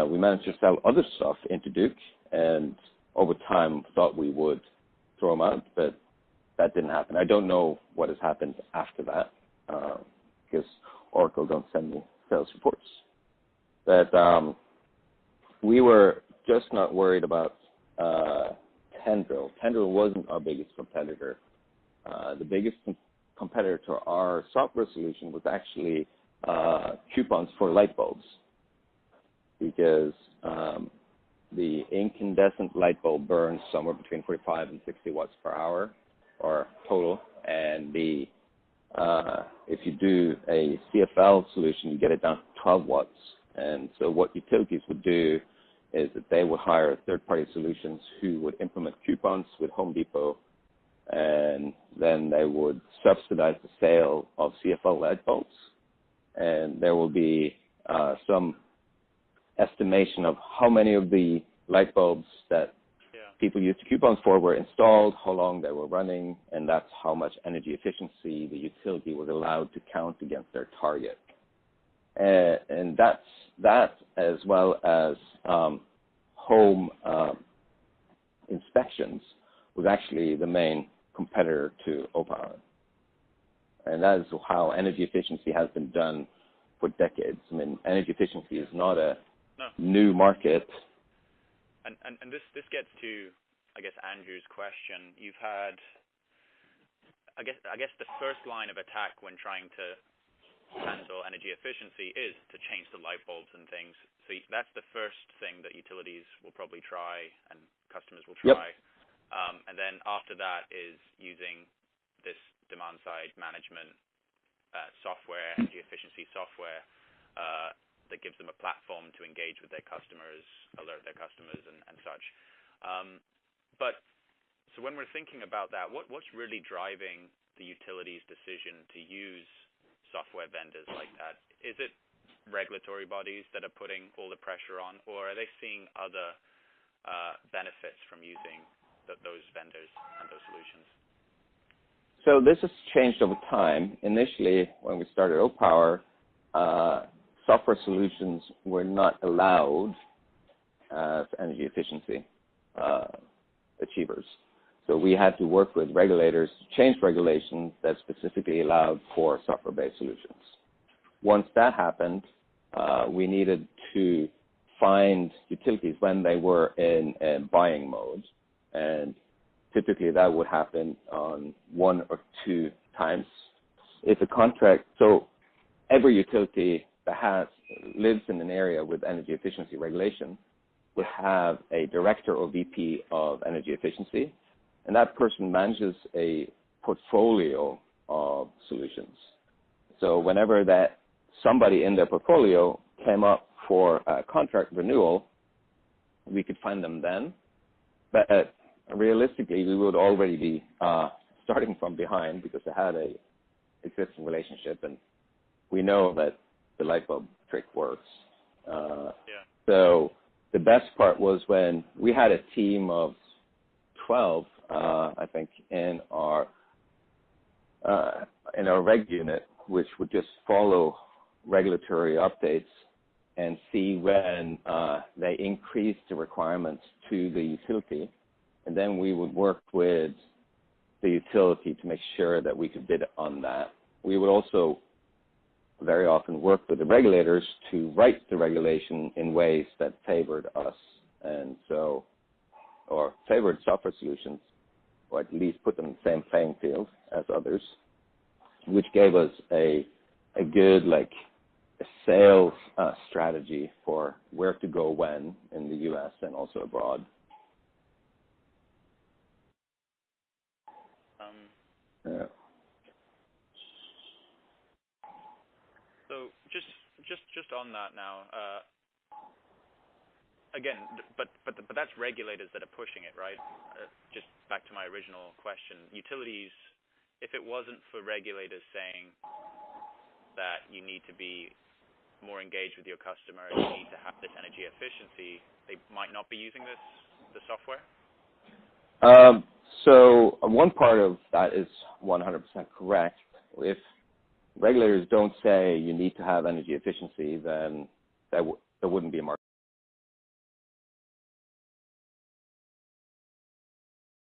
We managed to sell other stuff into Duke, and over time thought we would throw them out, but that didn't happen. I don't know what has happened after that, because Oracle don't send me sales reports. But we were just not worried about Tendril. Tendril wasn't our biggest competitor. The biggest competitor to our software solution was actually coupons for light bulbs, because the incandescent light bulb burns somewhere between 45 and 60 watts per hour or total, and if you do a CFL solution, you get it down to 12 watts. And so what utilities would do is that they would hire third-party solutions who would implement coupons with Home Depot, and then they would subsidize the sale of CFL light bulbs. And there will be some estimation of how many of the light bulbs that people used coupons for were installed, how long they were running, and that's how much energy efficiency the utility was allowed to count against their target. And that's that, as well as home inspections, was actually the main competitor to Opower. And that is how energy efficiency has been done for decades. I mean, energy efficiency is not a new market. And this gets to, I guess, Andrew's question. You've had, I guess the first line of attack when trying to handle energy efficiency is to change the light bulbs and things. So that's the first thing that utilities will probably try and customers will try. Yep. And then after that is using this demand-side management software, energy efficiency software, that gives them a platform to engage with their customers, alert their customers, and such. But so when we're thinking about that, what's really driving the utilities' decision to use software vendors like that? Is it regulatory bodies that are putting all the pressure on, or are they seeing other benefits from using those vendors and those solutions? So this has changed over time. Initially, when we started Opower, software solutions were not allowed as energy efficiency achievers. So we had to work with regulators to change regulations that specifically allowed for software-based solutions. Once that happened, we needed to find utilities when they were in buying mode, and typically that would happen on 1 or 2 times. If a contract, so every utility that lives in an area with energy efficiency regulation would have a director or VP of energy efficiency, and that person manages a portfolio of solutions. So whenever that somebody in their portfolio came up for a contract renewal, we could find them then. But realistically, we would already be starting from behind because they had a existing relationship, and we know that the light bulb trick works. So the best part was when we had a team of 12, I think, in our reg unit, which would just follow regulatory updates and see when they increased the requirements to the utility, and then we would work with the utility to make sure that we could bid on that. We would also very often work with the regulators to write the regulation in ways that favored us, and so, or favored software solutions, or at least put them in the same playing field as others, which gave us a good, like, a sales strategy for where to go when in the U.S. and also abroad. So just on that now, again, but that's regulators that are pushing it, right? Just back to my original question, utilities, if it wasn't for regulators saying that you need to be more engaged with your customer, you need to have this energy efficiency, they might not be using the software? So one part of that is 100% correct. If regulators don't say you need to have energy efficiency, then there wouldn't be a market.